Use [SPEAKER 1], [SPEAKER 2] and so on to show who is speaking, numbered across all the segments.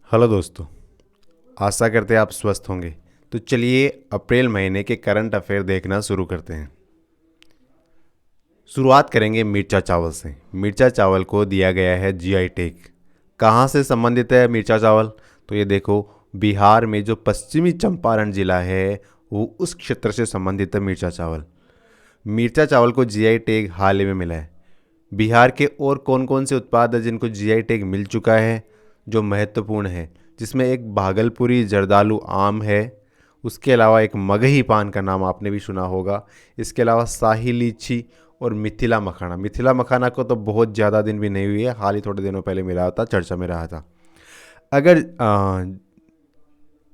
[SPEAKER 1] Hello दोस्तों। आशा करते हैं आप स्वस्थ होंगे। तो चलिए अप्रैल महीने के करंट अफेयर देखना शुरू करते हैं। शुरुआत करेंगे मिर्चा चावल से। मिर्चा चावल को दिया गया है जीआई टैग। कहाँ से संबंधित है मिर्चा चावल? तो ये देखो, बिहार में जो पश्चिमी चंपारण जिला है वो उस क्षेत्र से संबंधित है मिर्चा चावल। मिर्चा चावल को जीआई टैग हाल ही में मिला है। बिहार के और कौन कौन से उत्पाद हैं जिनको जीआई टैग मिल चुका है जो महत्वपूर्ण है, जिसमें एक भागलपुरी जर्दालू आम है। उसके अलावा एक मगही पान का नाम आपने भी सुना होगा। इसके अलावा शाही लीची और मिथिला मखाना। मिथिला मखाना को तो बहुत ज़्यादा दिन भी नहीं हुई है, हाल ही थोड़े दिनों पहले मिला था, चर्चा में रहा था। अगर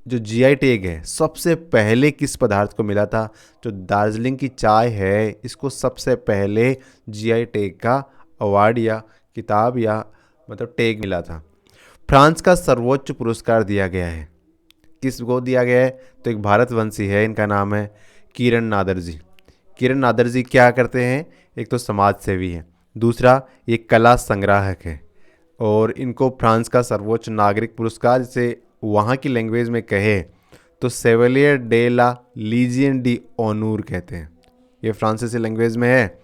[SPEAKER 1] जो जीआई टैग है सबसे पहले किस पदार्थ को मिला था? जो दार्जिलिंग की चाय है इसको सबसे पहले जीआई टैग का अवार्ड या किताब या मतलब टैग मिला था। फ्रांस का सर्वोच्च पुरस्कार दिया गया है, किसको दिया गया है? तो एक भारतवंशी है, इनका नाम है किरण नादर जी। किरण नादर जी क्या करते हैं? एक तो समाज सेवी है, दूसरा ये कला संग्राहक है और इनको फ्रांस का सर्वोच्च नागरिक पुरस्कार, जिसे वहाँ की लैंग्वेज में कहे तो सेवेलियर डे ला लीजियन डी ऑनूर कहते हैं। ये फ्रांसीसी लैंग्वेज में है,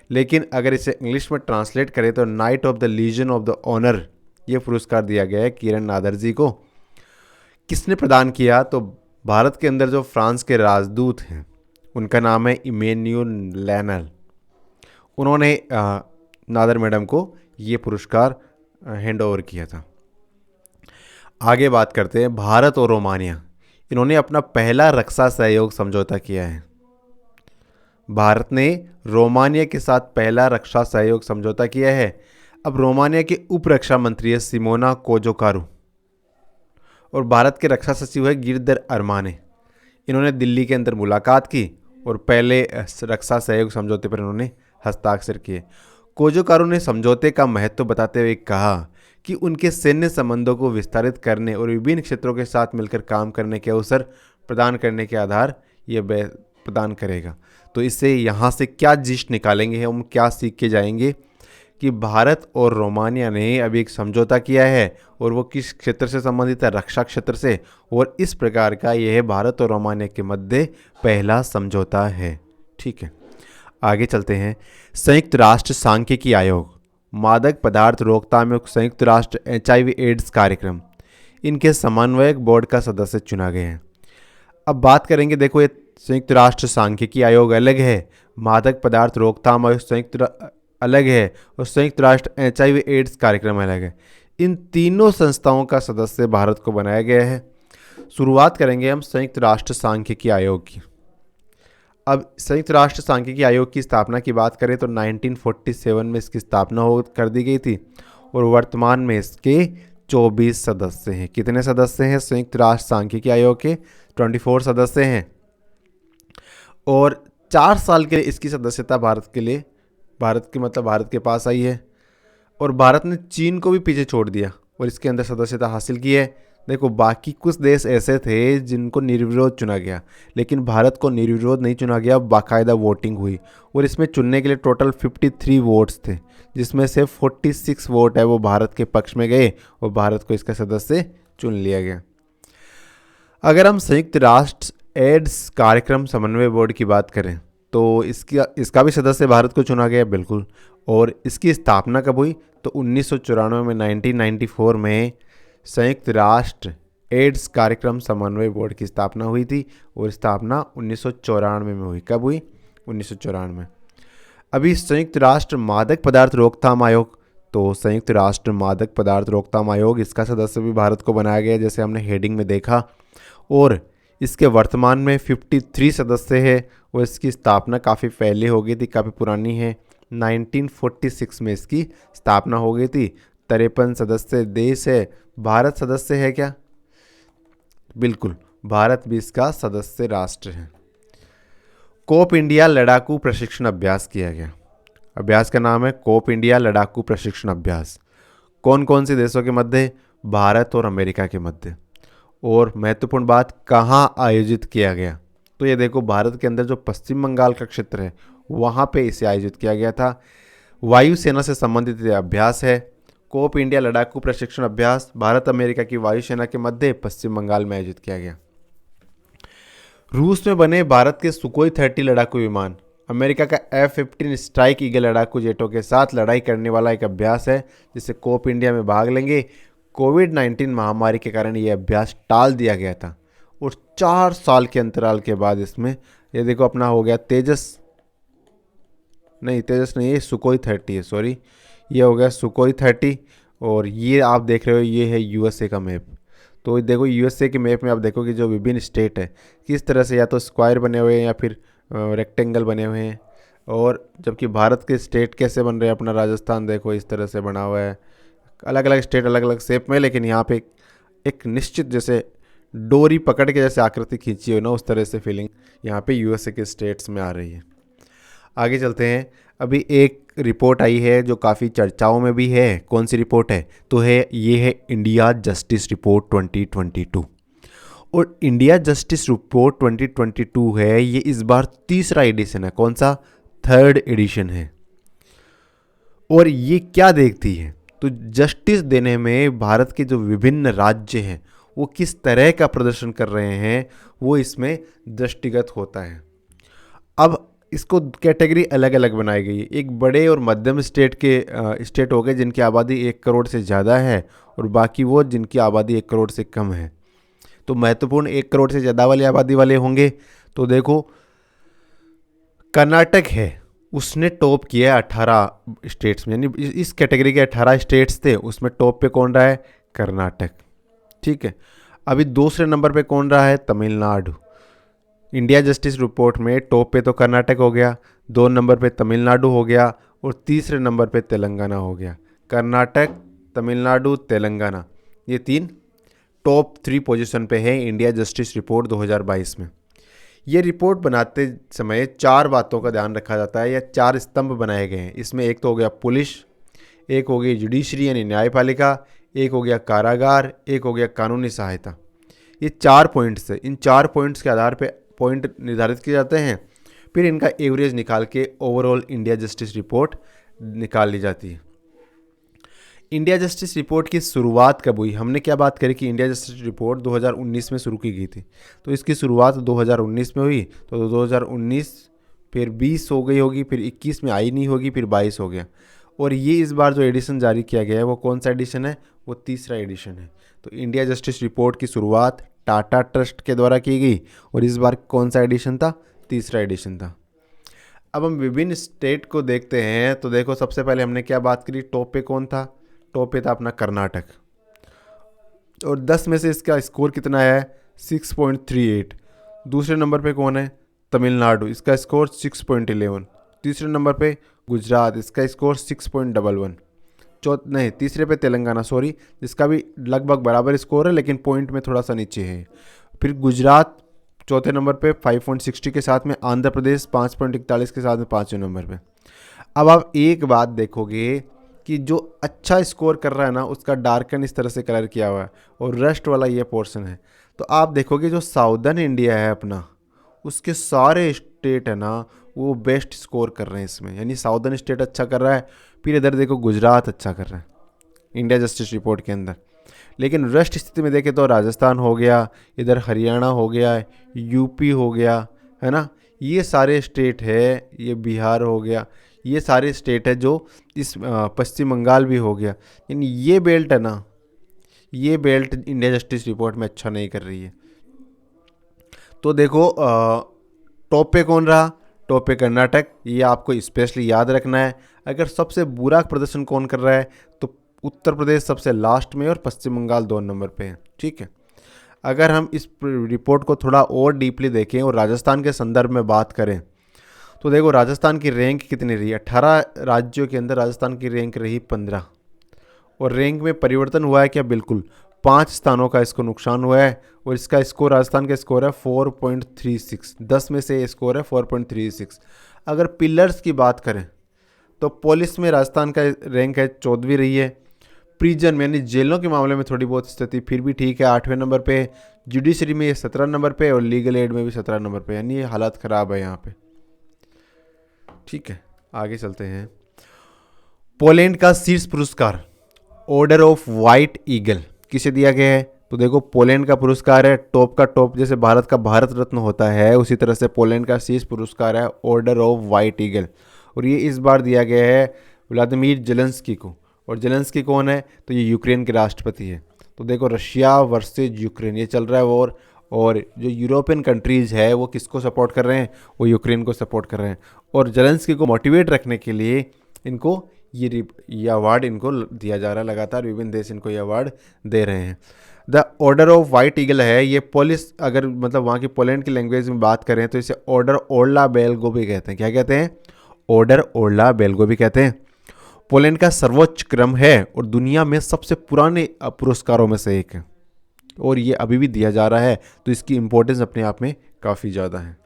[SPEAKER 1] लेकिन अगर इसे इंग्लिश में ट्रांसलेट करें तो knight of the legion of the honour ये पुरस्कार दिया गया है किरण नादर जी को। किसने प्रदान किया? तो भारत के अंदर जो फ्रांस के राजदूत हैं उनका नाम है इमेन्यूल लैनल। उन्होंने नादर मैडम को ये पुरस्कार हैंड ओवर किया था। आगे बात करते हैं भारत और रोमानिया। इन्होंने अपना पहला रक्षा सहयोग समझौता किया है। भारत ने रोमानिया के साथ पहला रक्षा सहयोग समझौता किया है। अब रोमानिया के उप रक्षा मंत्री है सिमोना कोजोकारू और भारत के रक्षा सचिव है गिरधर अरमाने। इन्होंने दिल्ली के अंदर मुलाकात की और पहले रक्षा सहयोग समझौते पर इन्होंने हस्ताक्षर किए। कोजोकारू ने समझौते का महत्व बताते हुए कहा कि उनके सैन्य संबंधों को विस्तारित करने और विभिन्न क्षेत्रों के साथ मिलकर काम करने के अवसर प्रदान करने के आधार ये प्रदान करेगा। तो इससे यहाँ से क्या जिस्ट निकालेंगे, हम क्या सीख के जाएंगे कि भारत और रोमानिया ने अभी एक समझौता किया है और वो किस क्षेत्र से संबंधित है? रक्षा क्षेत्र से। और इस प्रकार का यह भारत और रोमानिया के मध्य पहला समझौता है। ठीक है, आगे चलते हैं। संयुक्त राष्ट्र सांख्यिकी आयोग, मादक पदार्थ रोकथाम में संयुक्त राष्ट्र एचआईवी एड्स कार्यक्रम, इनके समन्वयक बोर्ड का सदस्य चुना गया है। अब बात करेंगे, देखो ये संयुक्त राष्ट्र सांख्यिकी आयोग अलग है, मादक पदार्थ रोकथाम आयोग अलग है और संयुक्त राष्ट्र एचआईवी एड्स कार्यक्रम अलग है। इन तीनों संस्थाओं का सदस्य भारत को बनाया गया है। शुरुआत करेंगे हम संयुक्त राष्ट्र सांख्यिकी आयोग की। अब संयुक्त राष्ट्र सांख्यिकी आयोग की स्थापना की बात करें तो 1947 में इसकी स्थापना कर दी गई थी और वर्तमान में इसके 24 सदस्य हैं। कितने सदस्य हैं संयुक्त राष्ट्र सांख्यिकी आयोग के? 24 सदस्य हैं और 4 साल के लिए इसकी सदस्यता भारत के लिए, भारत की मतलब भारत के पास आई है। और भारत ने चीन को भी पीछे छोड़ दिया और इसके अंदर सदस्यता हासिल की है। देखो, बाकी कुछ देश ऐसे थे जिनको निर्विरोध चुना गया, लेकिन भारत को निर्विरोध नहीं चुना गया, बाकायदा वोटिंग हुई और इसमें चुनने के लिए टोटल 53 वोट्स थे, जिसमें से 46 वोट है वो भारत के पक्ष में गए और भारत को इसका सदस्य चुन लिया गया। अगर हम संयुक्त राष्ट्र एड्स कार्यक्रम समन्वय बोर्ड की बात करें तो इसका भी सदस्य भारत को चुना गया, बिल्कुल। और इसकी स्थापना कब हुई? तो 1994 में, 1994 में संयुक्त राष्ट्र एड्स कार्यक्रम समन्वय बोर्ड की स्थापना हुई थी और स्थापना 1994 में हुई। कब हुई? 1994। अभी संयुक्त राष्ट्र मादक पदार्थ रोकथाम आयोग, तो संयुक्त राष्ट्र मादक पदार्थ रोकथाम आयोग, इसका सदस्य भी भारत को बनाया गया, जैसे हमने हेडिंग में देखा। और इसके वर्तमान में 53 सदस्य है और इसकी स्थापना काफ़ी पहले हो गई थी, काफ़ी पुरानी है। 1946 में इसकी स्थापना हो गई थी। 53 सदस्य देश है। भारत सदस्य है क्या? बिल्कुल, भारत भी इसका सदस्य राष्ट्र है। कोप इंडिया लड़ाकू प्रशिक्षण अभ्यास किया गया। अभ्यास का नाम है कोप इंडिया लड़ाकू प्रशिक्षण अभ्यास। कौन कौन से देशों के मध्य? भारत और अमेरिका के मध्य। और महत्वपूर्ण बात, कहाँ आयोजित किया गया? तो ये देखो, भारत के अंदर जो पश्चिम बंगाल का क्षेत्र है वहाँ पे इसे आयोजित किया गया था। वायुसेना से संबंधित अभ्यास है कोप इंडिया लड़ाकू प्रशिक्षण अभ्यास भारत अमेरिका की वायुसेना के मध्य पश्चिम बंगाल में आयोजित किया गया। रूस में बने भारत के सुकोई 30 लड़ाकू विमान अमेरिका का F-15 स्ट्राइक ईगल लड़ाकू जेटों के साथ लड़ाई करने वाला एक अभ्यास है जिसे कोप इंडिया में भाग लेंगे। कोविड-19 महामारी के कारण यह अभ्यास टाल दिया गया था और 4 साल के अंतराल के बाद इसमें ये देखो अपना हो गया तेजस नहीं, ये सुकोई 30 है, सॉरी, ये हो गया सुकोई 30। और ये आप देख रहे हो ये है यूएसए का मैप। तो देखो यूएसए के मैप में आप देखो कि जो विभिन्न स्टेट है किस तरह से या तो स्क्वायर बने हुए हैं या फिर रेक्टेंगल बने हुए हैं। और जबकि भारत के स्टेट कैसे बन रहे हैं, अपना राजस्थान देखो इस तरह से बना हुआ है, अलग अलग स्टेट अलग अलग शेप में, लेकिन यहाँ पे एक निश्चित जैसे डोरी पकड़ के जैसे आकृति खींची हो ना, उस तरह से फीलिंग यहाँ पे यूएसए के स्टेट्स में आ रही है। आगे चलते हैं। अभी एक रिपोर्ट आई है जो काफ़ी चर्चाओं में भी है। कौन सी रिपोर्ट है? तो ये है इंडिया जस्टिस रिपोर्ट 2022। और इंडिया जस्टिस रिपोर्ट 2022 है, ये इस बार तीसरा एडिशन है। कौन सा? 3rd एडिशन है। और ये क्या देखती है? तो जस्टिस देने में भारत के जो विभिन्न राज्य हैं वो किस तरह का प्रदर्शन कर रहे हैं वो इसमें दृष्टिगत होता है। अब इसको कैटेगरी अलग अलग बनाई गई है। एक बड़े और मध्यम स्टेट हो गए जिनकी आबादी 1 करोड़ से ज़्यादा है, और बाकी वो जिनकी आबादी 1 करोड़ से कम है। तो महत्वपूर्ण 1 करोड़ से ज़्यादा वाली आबादी वाले होंगे। तो देखो कर्नाटक है, उसने टॉप किया है 18 स्टेट्स में, यानी इस कैटेगरी के 18 स्टेट्स थे, उसमें टॉप पे कौन रहा है? कर्नाटक। ठीक है। अभी दूसरे नंबर पे कौन रहा है? तमिलनाडु। इंडिया जस्टिस रिपोर्ट में टॉप पे तो कर्नाटक हो गया, 2 नंबर पे तमिलनाडु हो गया, और तीसरे नंबर पे तेलंगाना हो गया। कर्नाटक, तमिलनाडु, तेलंगाना, ये 3 टॉप 3 पोजीशन पे है इंडिया जस्टिस रिपोर्ट 2022 में। ये रिपोर्ट बनाते समय 4 बातों का ध्यान रखा जाता है, या 4 स्तंभ बनाए गए हैं। इसमें एक तो हो गया पुलिस, एक हो गई जुडिशरी यानी न्यायपालिका, एक हो गया कारागार, एक हो गया कानूनी सहायता। ये 4 पॉइंट्स है। इन 4 पॉइंट्स के आधार पे पॉइंट निर्धारित किए जाते हैं, फिर इनका एवरेज निकाल के ओवरऑल इंडिया जस्टिस रिपोर्ट निकाल ली जाती है। इंडिया जस्टिस रिपोर्ट की शुरुआत कब हुई? हमने क्या बात करी कि इंडिया जस्टिस रिपोर्ट 2019 में शुरू की गई थी, तो इसकी शुरुआत 2019 में हुई। तो 2019 फिर 20 हो गई होगी, फिर 21 में आई नहीं होगी, फिर 22 हो गया। और ये इस बार जो एडिशन जारी किया गया है वो कौन सा एडिशन है? वो तीसरा एडिशन है। तो इंडिया जस्टिस रिपोर्ट की शुरुआत टाटा ट्रस्ट के द्वारा की गई, और इस बार कौन सा एडिशन था? तीसरा एडिशन था। अब हम विभिन्न स्टेट को देखते हैं। तो देखो सबसे पहले हमने क्या बात करी, टॉप पे कौन था? टॉप पे था अपना कर्नाटक, और 10 में से इसका स्कोर कितना है? 6.38। दूसरे नंबर पे कौन है? तमिलनाडु, इसका स्कोर 6.11। तीसरे नंबर पे गुजरात, इसका स्कोर 6.11। तीसरे पे तेलंगाना, सॉरी, जिसका भी लगभग बराबर स्कोर है लेकिन पॉइंट में थोड़ा सा नीचे है। फिर गुजरात चौथे नंबर पे 5.60 के साथ में, आंध्र प्रदेश 5.41 के साथ में 5वें नंबर पे। अब आप एक बात देखोगे कि जो अच्छा स्कोर कर रहा है ना उसका डार्कन इस तरह से कलर किया हुआ है, और रस्ट वाला ये पोर्शन है। तो आप देखोगे जो साउदर्न इंडिया है अपना, उसके सारे स्टेट है ना वो बेस्ट स्कोर कर रहे हैं इसमें, यानी साउदर्न स्टेट अच्छा कर रहा है। फिर इधर देखो गुजरात अच्छा कर रहा है इंडिया जस्टिस रिपोर्ट के अंदर। लेकिन रस्ट स्थिति में देखें तो राजस्थान हो गया, इधर हरियाणा हो गया, यूपी हो गया, है ना, ये सारे स्टेट है, ये बिहार हो गया, ये सारे स्टेट है जो इस पश्चिम बंगाल भी हो गया। यानी ये बेल्ट है ना, ये बेल्ट इंडिया जस्टिस रिपोर्ट में अच्छा नहीं कर रही है। तो देखो टॉप पे कौन रहा? टॉप पे कर्नाटक, ये आपको स्पेशली याद रखना है। अगर सबसे बुरा प्रदर्शन कौन कर रहा है तो उत्तर प्रदेश सबसे लास्ट में और पश्चिम बंगाल 2 नंबर पे है। ठीक है। अगर हम इस रिपोर्ट को थोड़ा और डीपली देखें और राजस्थान के संदर्भ में बात करें तो देखो राजस्थान की रैंक कितनी रही? 18 राज्यों के अंदर राजस्थान की रैंक रही 15। और रैंक में परिवर्तन हुआ है क्या? बिल्कुल, 5 स्थानों का इसको नुकसान हुआ है, और इसका स्कोर राजस्थान का स्कोर है 4.36। 10 में से स्कोर है 4.36। अगर पिलर्स की बात करें तो पुलिस में राजस्थान का रैंक है 14वीं रही है। प्रिजन में यानी जेलों के मामले में थोड़ी बहुत स्थिति फिर भी ठीक है, 8वें नंबर पे। जुडिशरी में ये 17 नंबर पे, और लीगल एड में भी 17 नंबर पे, यानी ये हालत ख़राब है यहाँ पे। ठीक है, आगे चलते हैं। पोलैंड का शीर्ष पुरस्कार ऑर्डर ऑफ वाइट ईगल किसे दिया गया है? तो देखो पोलैंड का पुरस्कार है, टॉप का टॉप, जैसे भारत का भारत रत्न होता है उसी तरह से पोलैंड का शीर्ष पुरस्कार है ऑर्डर ऑफ वाइट ईगल। और ये इस बार दिया गया है व्लादिमीर जेलेंस्की को। और जेलेंस्की कौन है? तो ये यूक्रेन के राष्ट्रपति है। तो देखो रशिया वर्सेज यूक्रेन ये चल रहा है वॉर, और जो यूरोपियन कंट्रीज़ है वो किसको सपोर्ट कर रहे हैं? वो यूक्रेन को सपोर्ट कर रहे हैं। और जेलेंस्की को मोटिवेट रखने के लिए इनको ये अवार्ड इनको दिया जा रहा है, लगातार विभिन्न देश इनको ये अवार्ड दे रहे हैं। The order of white eagle है ये पोलिस, अगर मतलब वहाँ की पोलैंड की लैंग्वेज में बात करें तो इसे ऑर्डर ओर्ला बेलगो भी कहते हैं। क्या कहते हैं? ऑर्डर ओर्ला बेलगो भी कहते हैं। पोलैंड का सर्वोच्च क्रम है और दुनिया में सबसे पुराने पुरस्कारों में से एक है, और ये अभी भी दिया जा रहा है, तो इसकी इंपॉर्टेंस अपने आप में काफ़ी ज़्यादा है।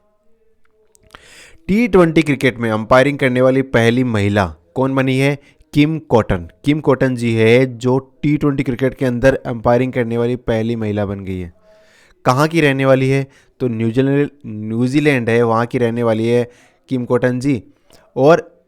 [SPEAKER 1] T20 क्रिकेट में अंपायरिंग करने वाली पहली महिला कौन बनी है? किम कॉटन। किम कॉटन जी है जो T20 क्रिकेट के अंदर अंपायरिंग करने वाली पहली महिला बन गई है। कहाँ की रहने वाली है? तो न्यूजीलैंड है, वहाँ की रहने वाली है किम कॉटन जी। और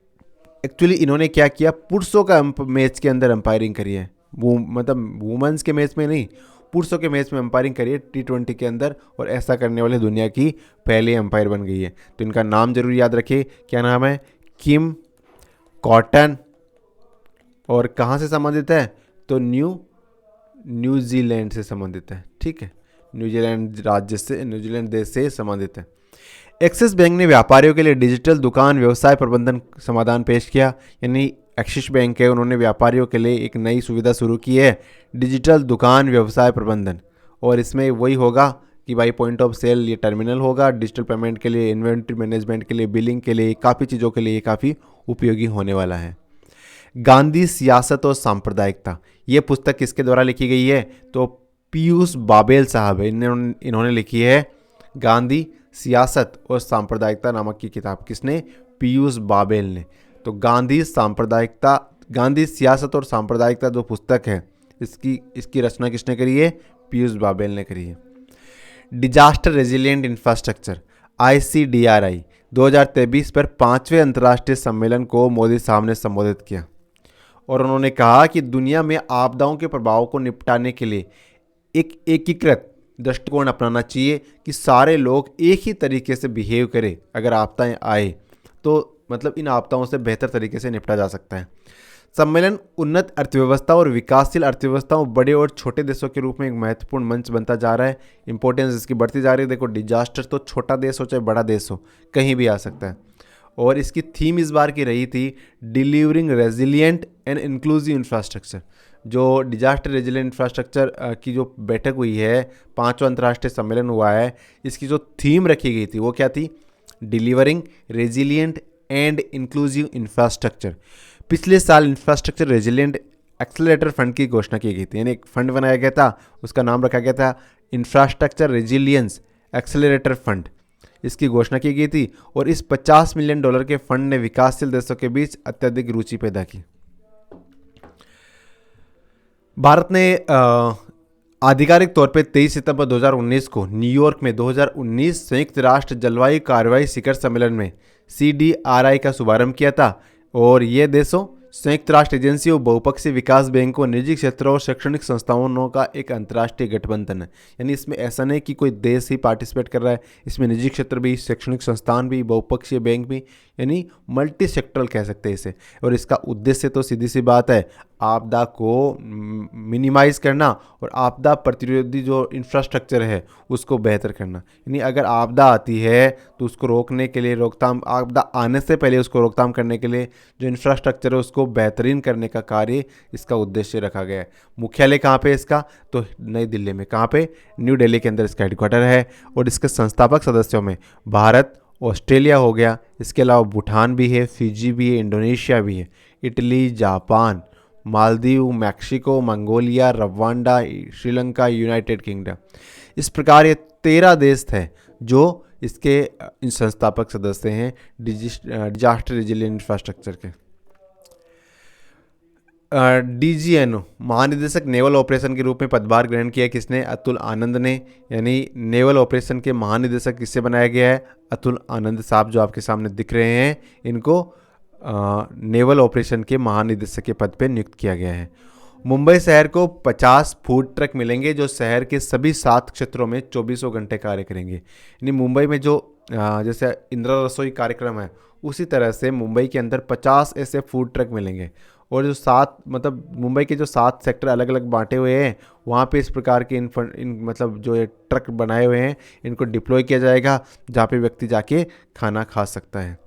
[SPEAKER 1] एक्चुअली इन्होंने क्या किया, पुरुषों का मैच के अंदर अंपायरिंग करी है, वो मतलब वुमेंस के मैच में नहीं, पुरुषों के मैच में अंपायरिंग करी है T20 के अंदर, और ऐसा करने वाले दुनिया की पहली अंपायर बन गई है। तो इनका नाम जरूर याद रखिए, क्या नाम है? किम कॉटन। और कहाँ से संबंधित है? तो न्यूजीलैंड से संबंधित है। ठीक है, न्यूजीलैंड देश से संबंधित है। एक्सिस बैंक ने व्यापारियों के लिए डिजिटल दुकान व्यवसाय प्रबंधन समाधान पेश किया। यानी एक्सिस बैंक है, उन्होंने व्यापारियों के लिए एक नई सुविधा शुरू की है, डिजिटल दुकान व्यवसाय प्रबंधन। और इसमें वही होगा कि भाई पॉइंट ऑफ सेल ये टर्मिनल होगा, डिजिटल पेमेंट के लिए, इन्वेंट्री मैनेजमेंट के लिए, बिलिंग के लिए, काफ़ी चीज़ों के लिए ये काफ़ी उपयोगी होने वाला है। गांधी सियासत और सांप्रदायिकता, ये पुस्तक किसके द्वारा लिखी गई है? तो पीयूष बाबेल साहब है, इन्होंने लिखी है गांधी सियासत और सांप्रदायिकता नामक की किताब। किसने? पीयूष बाबेल ने। तो गांधी सियासत और सांप्रदायिकता जो पुस्तक है इसकी रचना किसने करी है? पीयूष बाबेल ने करी है। डिजास्टर रेजिलिएंट इंफ्रास्ट्रक्चर ICDRI 2023 पर 5वें अंतर्राष्ट्रीय सम्मेलन को मोदी साहब ने संबोधित किया, और उन्होंने कहा कि दुनिया में आपदाओं के प्रभाव को निपटाने के लिए एक एकीकृत दृष्टिकोण अपनाना चाहिए कि सारे लोग एक ही तरीके से बिहेव करें। अगर आपदाएं आए तो मतलब इन आपदाओं से बेहतर तरीके से निपटा जा सकता है। सम्मेलन उन्नत अर्थव्यवस्था और विकासशील अर्थव्यवस्थाओं, बड़े और छोटे देशों के रूप में एक महत्वपूर्ण मंच बनता जा रहा है। इंपॉर्टेंस इसकी बढ़ती जा रही है। देखो डिजास्टर तो छोटा देश हो चाहे बड़ा देश हो, कहीं भी आ सकता है। और इसकी थीम इस बार की रही थी delivering resilient and inclusive infrastructure. जो डिजास्टर रेजिलिएंट इंफ्रास्ट्रक्चर की जो बैठक हुई है, 5वां अंतर्राष्ट्रीय सम्मेलन हुआ है, इसकी जो थीम रखी गई थी वो क्या थी? Delivering resilient and inclusive infrastructure. पिछले साल इंफ्रास्ट्रक्चर रेजिलिएंट एक्सेलरेटर फंड की घोषणा की गई थी, यानी एक फंड बनाया गया था, उसका नाम रखा गया था इंफ्रास्ट्रक्चर रेजिलियंस एक्सेलरेटर फंड। इसकी घोषणा की गई थी, और इस $50 मिलियन के फंड ने विकासशील देशों के बीच अत्यधिक रुचि पैदा की। भारत ने आधिकारिक तौर पे 23 सितंबर 2019 को न्यूयॉर्क में 2019 संयुक्त राष्ट्र जलवायु कार्रवाई शिखर सम्मेलन में CDRI का शुभारंभ किया था। और ये देशों, संयुक्त राष्ट्र एजेंसियों, बहुपक्षीय विकास बैंकों, निजी क्षेत्रों और शैक्षणिक संस्थानों का एक अंतर्राष्ट्रीय गठबंधन है। यानी इसमें ऐसा नहीं कि कोई देश ही पार्टिसिपेट कर रहा है, इसमें निजी क्षेत्र भी, शैक्षणिक संस्थान भी, बहुपक्षीय बैंक भी, यानी मल्टी सेक्टरल कह सकते हैं इसे। और इसका उद्देश्य तो सीधी सी बात है, आपदा को मिनिमाइज करना और आपदा प्रतिरोधी जो इंफ्रास्ट्रक्चर है उसको बेहतर करना। यानी अगर आपदा आती है तो उसको रोकने के लिए, रोकथाम, आपदा आने से पहले उसको रोकथाम करने के लिए जो इंफ्रास्ट्रक्चर है उसको बेहतरीन करने का कार्य इसका उद्देश्य रखा गया है। मुख्यालय कहाँ पे इसका? तो नई दिल्ली में। कहाँ पे? न्यू दिल्ली के अंदर इसका हेडक्वार्टर है। और इसके संस्थापक सदस्यों में भारत, ऑस्ट्रेलिया हो गया, इसके अलावा भूटान भी है, फिजी भी है, इंडोनेशिया भी है, Italy, Japan, Maldives, Mexico, Mongolia, Rwanda, Sri Lanka, United kingdom. इस प्रकार ये 13 देश थे जो इसके इन संस्थापक सदस्य हैं डिजास्टर रेजिलिएंट इंफ्रास्ट्रक्चर के। DGNO महानिदेशक नेवल ऑपरेशन के रूप में पदभार ग्रहण किया किसने? अतुल आनंद ने। यानी नेवल ऑपरेशन के महानिदेशक किससे बनाया गया है? अतुल आनंद साहब जो आपके सामने दिख रहे हैं, इनको नेवल ऑपरेशन के महानिदेशक के पद पर नियुक्त किया गया है। मुंबई शहर को 50 फूड ट्रक मिलेंगे जो शहर के सभी 7 क्षेत्रों में 24 घंटे कार्य करेंगे। यानी मुंबई में जो जैसे इंदिरा रसोई कार्यक्रम है, उसी तरह से मुंबई के अंदर 50 ऐसे फूड ट्रक मिलेंगे। और जो 7 मतलब मुंबई के जो 7 सेक्टर अलग अलग बांटे हुए हैं, वहाँ पे इस प्रकार के इन मतलब जो ये ट्रक बनाए हुए हैं, इनको डिप्लॉय किया जाएगा, जहाँ पे व्यक्ति जाके खाना खा सकता है।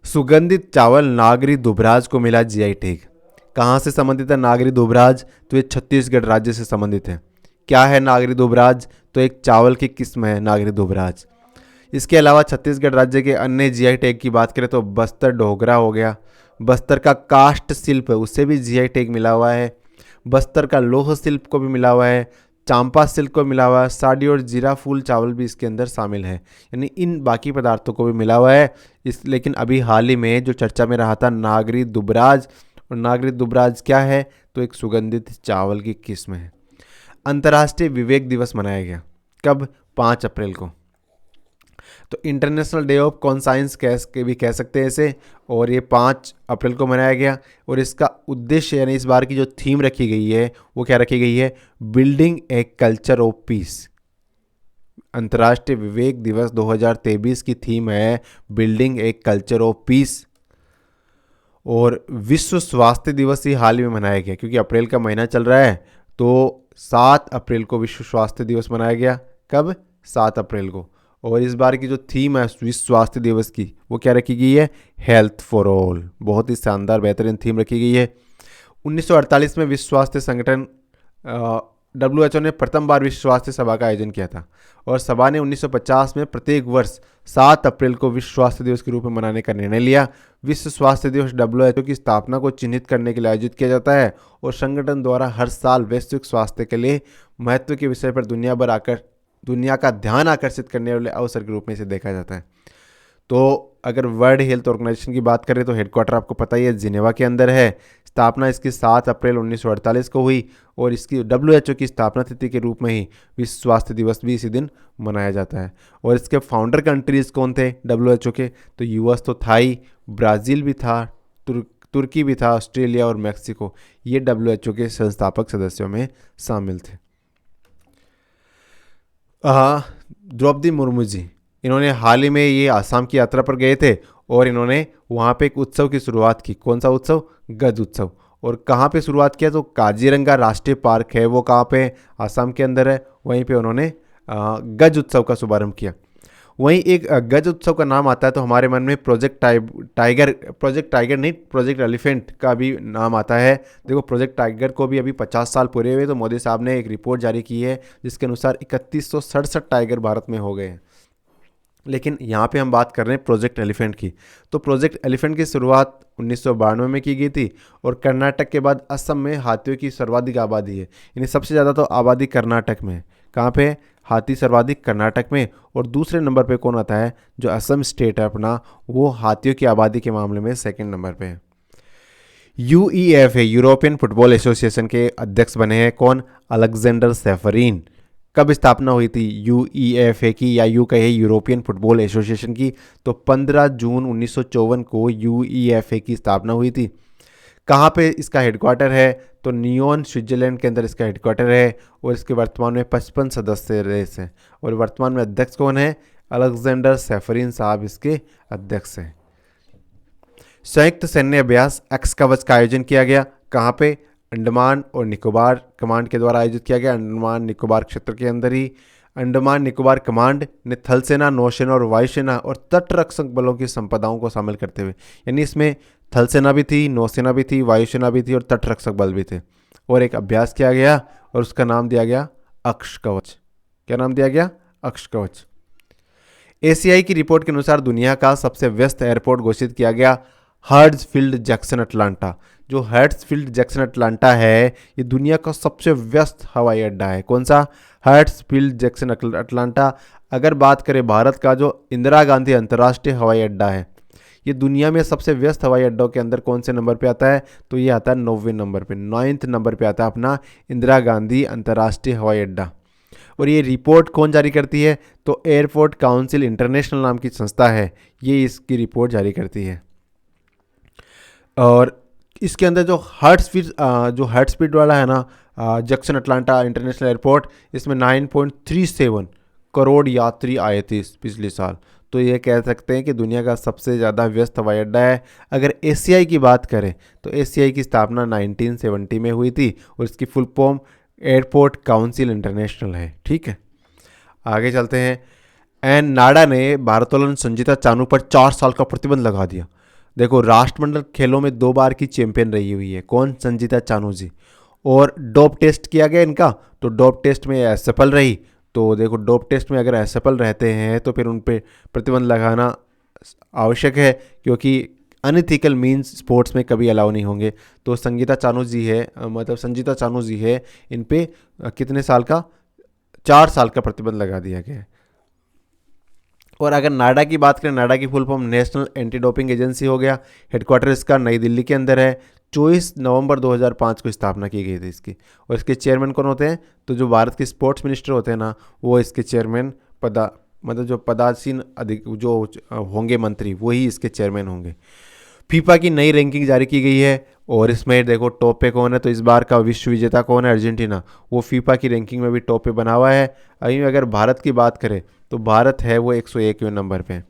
[SPEAKER 1] सुगंधित चावल नागरी दुबराज को मिला जीआई टैग। कहाँ से संबंधित है नागरी दुबराज? तो ये छत्तीसगढ़ राज्य से संबंधित है। क्या है नागरी दुबराज? तो एक चावल की किस्म है नागरी दुबराज। इसके अलावा छत्तीसगढ़ राज्य के अन्य जीआई टैग की बात करें तो बस्तर डोगरा हो गया, बस्तर का काष्ठ शिल्प है उससे भी जीआई टैग मिला हुआ है, बस्तर का लौह शिल्प को भी मिला हुआ है, चांपा सिल्क को मिला हुआ है, साड़ी और जीरा फूल चावल भी इसके अंदर शामिल है। यानी इन बाकी पदार्थों को भी मिला हुआ है। लेकिन अभी हाल ही में जो चर्चा में रहा था नागरी दुबराज, और नागरी दुबराज क्या है? तो एक सुगंधित चावल की किस्म है। अंतर्राष्ट्रीय विवेक दिवस मनाया गया कब? 5 अप्रैल को। तो इंटरनेशनल डे ऑफ कॉन्साइंस भी कह सकते हैं इसे। और ये 5 अप्रैल को मनाया गया। और इसका उद्देश्य यानी इस बार की जो थीम रखी गई है वो क्या रखी गई है? Building a culture of peace. अंतर्राष्ट्रीय विवेक दिवस 2023 की थीम है building a culture of peace. और विश्व स्वास्थ्य दिवस ही हाल ही में मनाया गया, क्योंकि अप्रैल का महीना चल रहा है, तो 7 अप्रैल को विश्व स्वास्थ्य दिवस मनाया गया। कब? 7 अप्रैल को। और इस बार की जो थीम है विश्व स्वास्थ्य दिवस की वो क्या रखी गई है? Health for all. बहुत ही शानदार बेहतरीन थीम रखी गई है। 1948 में विश्व स्वास्थ्य संगठन WHO ने प्रथम बार विश्व स्वास्थ्य सभा का आयोजन किया था। और सभा ने 1950 में प्रत्येक वर्ष 7 अप्रैल को विश्व स्वास्थ्य दिवस के रूप में मनाने का निर्णय लिया। विश्व स्वास्थ्य दिवस WHO की स्थापना को चिन्हित करने के लिए आयोजित किया जाता है। और संगठन द्वारा हर साल वैश्विक स्वास्थ्य के लिए महत्व के विषय पर दुनिया का ध्यान आकर्षित करने वाले अवसर के रूप में इसे देखा जाता है। तो अगर वर्ल्ड हेल्थ ऑर्गेनाइजेशन की बात करें तो हेडक्वार्टर आपको पता ही है जिनेवा के अंदर है। स्थापना इसकी 7 अप्रैल 1948 को हुई। और इसकी WHO की स्थापना तिथि के रूप में ही विश्व स्वास्थ्य दिवस भी इसी दिन मनाया जाता है। और इसके फाउंडर कंट्रीज कौन थे WHO के? तो यूएस तो था ही, ब्राज़ील भी था, तुर्की भी था, ऑस्ट्रेलिया और मैक्सिको, ये WHO के संस्थापक सदस्यों में शामिल थे। द्रौपदी मुर्मू जी, इन्होंने हाल ही में ये आसाम की यात्रा पर गए थे और इन्होंने वहाँ पे एक उत्सव की शुरुआत की। कौन सा उत्सव? गज उत्सव। और कहाँ पे शुरुआत किया? तो काजीरंगा राष्ट्रीय पार्क है वो कहाँ पे? आसाम के अंदर है। वहीं पे उन्होंने गज उत्सव का शुभारंभ किया। वहीं एक गज उत्सव का नाम आता है तो हमारे मन में प्रोजेक्ट टाइगर नहीं, प्रोजेक्ट एलिफेंट का भी नाम आता है। देखो प्रोजेक्ट टाइगर को भी अभी 50 साल पूरे हुए, तो मोदी साहब ने एक रिपोर्ट जारी की है जिसके अनुसार 3167 टाइगर भारत में हो गए हैं। लेकिन यहाँ पे हम बात कर रहे हैं प्रोजेक्ट एलिफेंट की। तो प्रोजेक्ट एलिफेंट की शुरुआत 1992 में की गई थी। और कर्नाटक के बाद असम में हाथियों की सर्वाधिक आबादी है। यानी सबसे ज़्यादा तो आबादी कर्नाटक में है। कहाँ पे? हाथी सर्वाधिक कर्नाटक में। और दूसरे नंबर पे कौन आता है? जो असम स्टेट है अपना, वो हाथियों की आबादी के मामले में सेकंड नंबर पे है। UEFA यूरोपियन फुटबॉल एसोसिएशन के अध्यक्ष बने हैं कौन? अलेक्जेंडर सेफरीन। कब स्थापना हुई थी UEFA की, या यूं कहे यूरोपियन फुटबॉल एसोसिएशन की? तो 15 जून 1954 को UEFA की स्थापना हुई थी। कहाँ पे इसका हेडक्वार्टर है? तो नियोन स्विट्जरलैंड के अंदर इसका हेडक्वार्टर है। और इसके वर्तमान में 55 सदस्य देश हैं। और वर्तमान में अध्यक्ष कौन है? अलेक्जेंडर सेफरीन साहब इसके अध्यक्ष हैं। संयुक्त सैन्य अभ्यास एक्स कवच का आयोजन किया गया। कहाँ पे? अंडमान और निकोबार कमांड के द्वारा आयोजित किया गया। अंडमान निकोबार क्षेत्र के अंदर ही अंडमान निकोबार कमांड ने थल सेना, नौसेना और वायुसेना और तटरक्षक बलों की संपदाओं को शामिल करते हुए, यानी इसमें थल सेना भी थी, नौसेना भी थी, वायुसेना भी थी और तटरक्षक बल भी थे, और एक अभ्यास किया गया और उसका नाम दिया गया अक्ष कवच। क्या नाम दिया गया? अक्ष कवच। ACI की रिपोर्ट के अनुसार दुनिया का सबसे व्यस्त एयरपोर्ट घोषित किया गया हर्ट्सफील्ड जैक्सन अटलांटा। जो हर्ट्सफील्ड जैक्सन अटलांटा है ये दुनिया का सबसे व्यस्त हवाई अड्डा है। कौन सा? हर्ट्सफील्ड जैक्सन अटलांटा। अगर बात करें भारत का जो इंदिरा गांधी अंतर्राष्ट्रीय हवाई अड्डा है, ये दुनिया में सबसे व्यस्त हवाई अड्डों के अंदर कौन से नंबर पे आता है? तो ये आता है 9वें नंबर पे, 9th नंबर पे आता है अपना इंदिरा गांधी अंतर्राष्ट्रीय हवाई अड्डा। और ये रिपोर्ट कौन जारी करती है? तो एयरपोर्ट काउंसिल इंटरनेशनल नाम की संस्था है, ये इसकी रिपोर्ट जारी करती है। और इसके अंदर जो हार्ट स्पीड वाला है ना, जक्सन अटलांटा इंटरनेशनल एयरपोर्ट, इसमें 9.37 करोड़ यात्री आए थे इस पिछले साल। तो ये कह सकते हैं कि दुनिया का सबसे ज़्यादा व्यस्त हवाई अड्डा है। अगर एसीआई की बात करें तो एसीआई की स्थापना 1970 में हुई थी और इसकी full form airport council international है। ठीक है, आगे चलते हैं। एन नाडा ने भारोत्तोलन संजीता चानू पर 4 साल का प्रतिबंध लगा दिया। देखो, राष्ट्रमंडल खेलों में 2 बार की चैंपियन रही हुई है कौन? संजीता चानू जी। और डोप टेस्ट किया गया इनका, तो डोप टेस्ट में असफल रही। तो देखो, डोप टेस्ट में अगर असफल रहते हैं तो फिर उन पर प्रतिबंध लगाना आवश्यक है, क्योंकि अनइथिकल मीन्स स्पोर्ट्स में कभी अलाउ नहीं होंगे। तो संगीता चानू जी है, मतलब संजीता चानू जी है, इन पे कितने साल का? 4 साल का प्रतिबंध लगा दिया गया है। और अगर नाडा की बात करें, नाडा की full form national anti doping agency हो गया। हेडक्वार्टर इसका नई दिल्ली के अंदर है। 24 नवंबर 2005 को स्थापना की गई थी इसकी। और इसके चेयरमैन कौन होते हैं? तो जो भारत के स्पोर्ट्स मिनिस्टर होते हैं ना, वो इसके चेयरमैन मतलब जो पदासीन अधिक जो होंगे मंत्री, वही इसके चेयरमैन होंगे। फीफा की नई रैंकिंग जारी की गई है और इसमें देखो टॉप पे कौन है। तो इस बार का विश्व विजेता कौन है? अर्जेंटीना। वो फीफा की रैंकिंग में भी टॉप पे बना हुआ है। अभी अगर भारत की बात करें तो भारत है वो 101वें नंबर पे।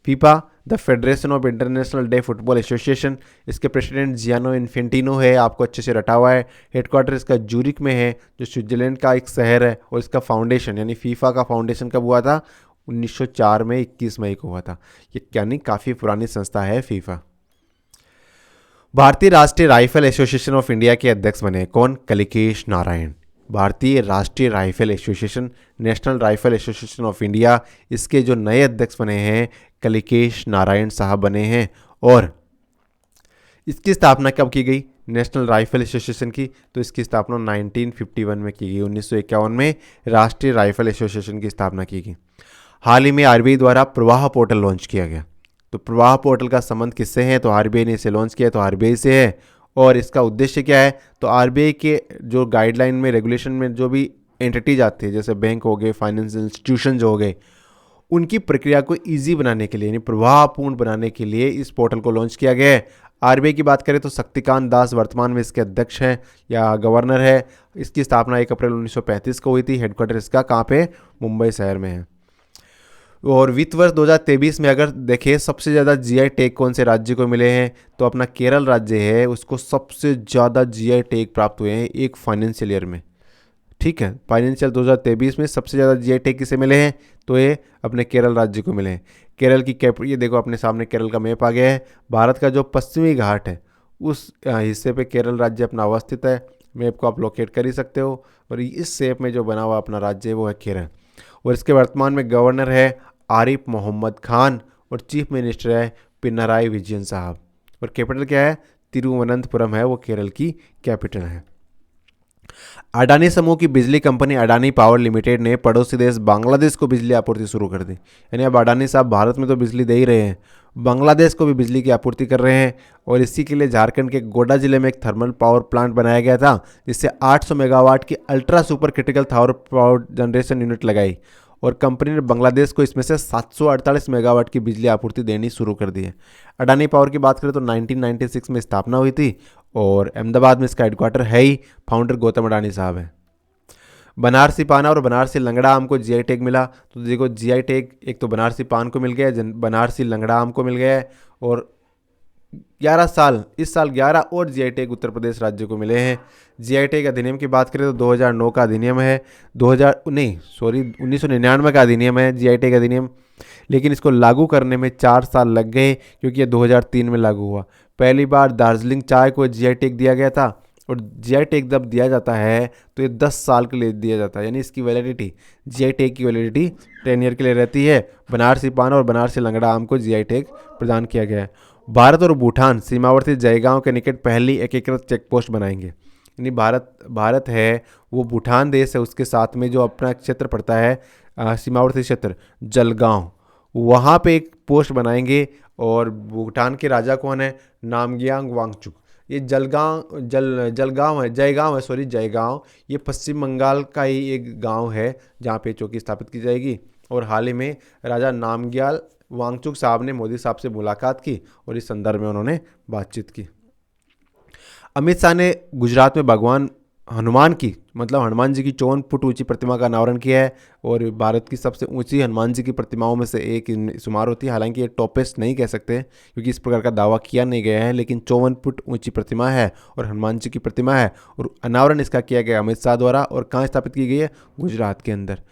[SPEAKER 1] FIFA the federation of international day football association, इसके प्रेसिडेंट जियानो इन्फेंटिनो है, आपको अच्छे से रटा हुआ है। हेडक्वार्टर इसका जूरिक में है, जो स्विट्जरलैंड का एक शहर है। और इसका फाउंडेशन यानी फीफा का फाउंडेशन कब हुआ था? 1904 में 21 मई को हुआ था। ये यानी काफ़ी पुरानी संस्था है फीफा। भारतीय राष्ट्रीय राइफल एसोसिएशन ऑफ इंडिया के अध्यक्ष बने कौन? कलिकेश नारायण। भारतीय राष्ट्रीय rifle association, national rifle association of India, इसके जो नए अध्यक्ष बने हैं कलिकेश नारायण साहब बने हैं। और इसकी स्थापना कब की गई नेशनल राइफल एसोसिएशन की? तो इसकी स्थापना 1951 में की गई। 1951 में राष्ट्रीय राइफल एसोसिएशन की स्थापना की गई। हाल ही में आरबीआई द्वारा प्रवाह पोर्टल लॉन्च किया गया। तो प्रवाह पोर्टल का संबंध किससे है? तो आरबीआई ने इसे लॉन्च किया, तो आरबीआई से है। और इसका उद्देश्य क्या है? तो आरबीआई के जो गाइडलाइन में, रेगुलेशन में जो भी एंटिटीज आती है, जैसे बैंक हो गए, फाइनेंशियल इंस्टीट्यूशन जो हो गए, उनकी प्रक्रिया को ईजी बनाने के लिए, यानी प्रभावपूर्ण बनाने के लिए इस पोर्टल को लॉन्च किया गया है। आरबीआई की बात करें तो शक्तिकांत दास वर्तमान में इसके अध्यक्ष हैं या गवर्नर है। इसकी स्थापना 1 अप्रैल 1935 को हुई थी। हेडक्वार्टर इसका कहाँ पे? मुंबई शहर में है। और वित्त वर्ष 2023 में अगर देखें सबसे ज़्यादा जीआई टैग कौन से राज्य को मिले हैं, तो अपना केरल राज्य है, उसको सबसे ज़्यादा जीआई टैग प्राप्त हुए हैं एक फाइनेंशियल ईयर में। ठीक है, फाइनेंशियल 2023 में सबसे ज़्यादा जीआई टैग किसे मिले हैं? तो ये अपने केरल राज्य को मिले हैं। केरल की ये देखो अपने सामने केरल का मैप आ गया है। भारत का जो पश्चिमी घाट है उस हिस्से पे केरल राज्य अपना अवस्थित है। मैप को आप लोकेट कर ही सकते हो। और इस शेप में जो बना हुआ अपना राज्य है वो है केरल। और इसके वर्तमान में गवर्नर है आरिफ मोहम्मद खान और चीफ मिनिस्टर है पिनाराई विजयन साहब। और कैपिटल क्या है? तिरुवनंतपुरम है, वो केरल की कैपिटल है। अडानी समूह की बिजली कंपनी अडानी पावर लिमिटेड ने पड़ोसी देश बांग्लादेश को बिजली आपूर्ति शुरू कर दी। यानी अब अडानी साहब भारत में तो बिजली दे ही रहे हैं, बांग्लादेश को भी बिजली की आपूर्ति कर रहे हैं। और इसी के लिए झारखंड के गोड्डा जिले में एक थर्मल पावर प्लांट बनाया गया था, जिससे 800 मेगावाट की ultra super critical power generation unit लगाई। और कंपनी ने बांग्लादेश को इसमें से 748 मेगावाट की बिजली आपूर्ति देनी शुरू कर दी है। अडानी पावर की बात करें तो 1996 में स्थापना हुई थी और अहमदाबाद में इसका हेडक्वार्टर है ही। फाउंडर गौतम अडानी साहब हैं। बनारसी पाना और बनारसी लंगड़ा आम को जीआई टैग मिला। तो देखो जीआई टैग एक तो बनारसी पान को मिल गया है, बनारसी लंगड़ा आम को मिल गया है। और 11 साल, इस साल 11 और जीआई टैग उत्तर प्रदेश राज्य को मिले हैं। जीआई टैग अधिनियम की बात करें तो 2009 का अधिनियम है, 1999 का अधिनियम है जीआई टैग अधिनियम। लेकिन इसको लागू करने में 4 साल लग गए, क्योंकि ये 2003 में लागू हुआ। पहली बार दार्जिलिंग चाय को जीआई टैग दिया गया था। और जीआई टैग जब दिया जाता है तो ये 10 साल के लिए दिया जाता है, यानी इसकी वैलिडिटी, जीआई टैग की वैलिडिटी 10 ईयर के लिए रहती है। बनारसी पान और बनारसी लंगड़ा आम को जीआई टैग प्रदान किया गया है। भारत और भूटान सीमावर्ती जयगांव के निकट पहली एकीकृत चेक पोस्ट बनाएंगे। यानी भारत है वो भूटान देश है, उसके साथ में जो अपना क्षेत्र पड़ता है सीमावर्ती क्षेत्र जलगांव, वहाँ पे एक पोस्ट बनाएंगे। और भूटान के राजा कौन है? नामग्याल वांगचुक। ये जलगांव है, जयगांव। ये पश्चिम बंगाल का ही एक गांव है जहाँ पे चौकी स्थापित की जाएगी। और हाल ही में राजा नामग्याल वांगचुक साहब ने मोदी साहब से मुलाकात की और इस संदर्भ में उन्होंने बातचीत की। अमित शाह ने गुजरात में भगवान हनुमान की मतलब हनुमान जी की 54 फुट ऊंची प्रतिमा का अनावरण किया है और भारत की सबसे ऊंची हनुमान जी की प्रतिमाओं में से एक शुमार होती है। हालांकि ये टॉपेस्ट नहीं कह सकते क्योंकि इस प्रकार का दावा किया नहीं गया है, लेकिन 54 फुट ऊंची प्रतिमा है और हनुमान जी की प्रतिमा है और अनावरण इसका किया गया अमित शाह द्वारा। और कहाँ स्थापित की गई है? गुजरात के अंदर।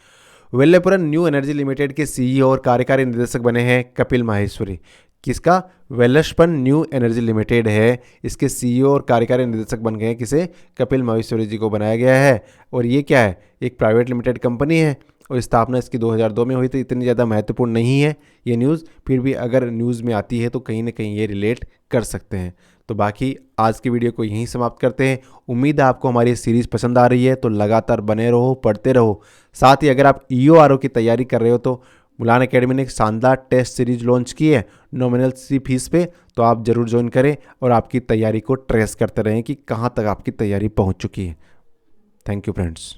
[SPEAKER 1] वेल्लेपुरम न्यू एनर्जी लिमिटेड के सीईओ और कार्यकारी निदेशक बने हैं कपिल माहेश्वरी। किसका? वेलस्पन न्यू एनर्जी लिमिटेड है, इसके सीईओ और कार्यकारी निदेशक बन गए हैं किसे? कपिल माहेश्वरी जी को बनाया गया है। और ये क्या है? एक प्राइवेट लिमिटेड कंपनी है और स्थापना इसकी 2002 में हुई थी। इतनी ज़्यादा महत्वपूर्ण नहीं है ये न्यूज़, फिर भी अगर न्यूज़ में आती है तो कहीं ना कहीं ये रिलेट कर सकते हैं। तो बाकी आज की वीडियो को यहीं समाप्त करते हैं। उम्मीद है आपको हमारी सीरीज़ पसंद आ रही है, तो लगातार बने रहो, पढ़ते रहो। साथ ही अगर आप EORO की तैयारी कर रहे हो तो मुलान एकेडमी ने एक शानदार टेस्ट सीरीज लॉन्च की है नॉमिनल सी फीस पे, तो आप ज़रूर ज्वाइन करें और आपकी तैयारी को ट्रेस करते रहें कि कहाँ तक आपकी तैयारी पहुँच चुकी है। Thank you friends.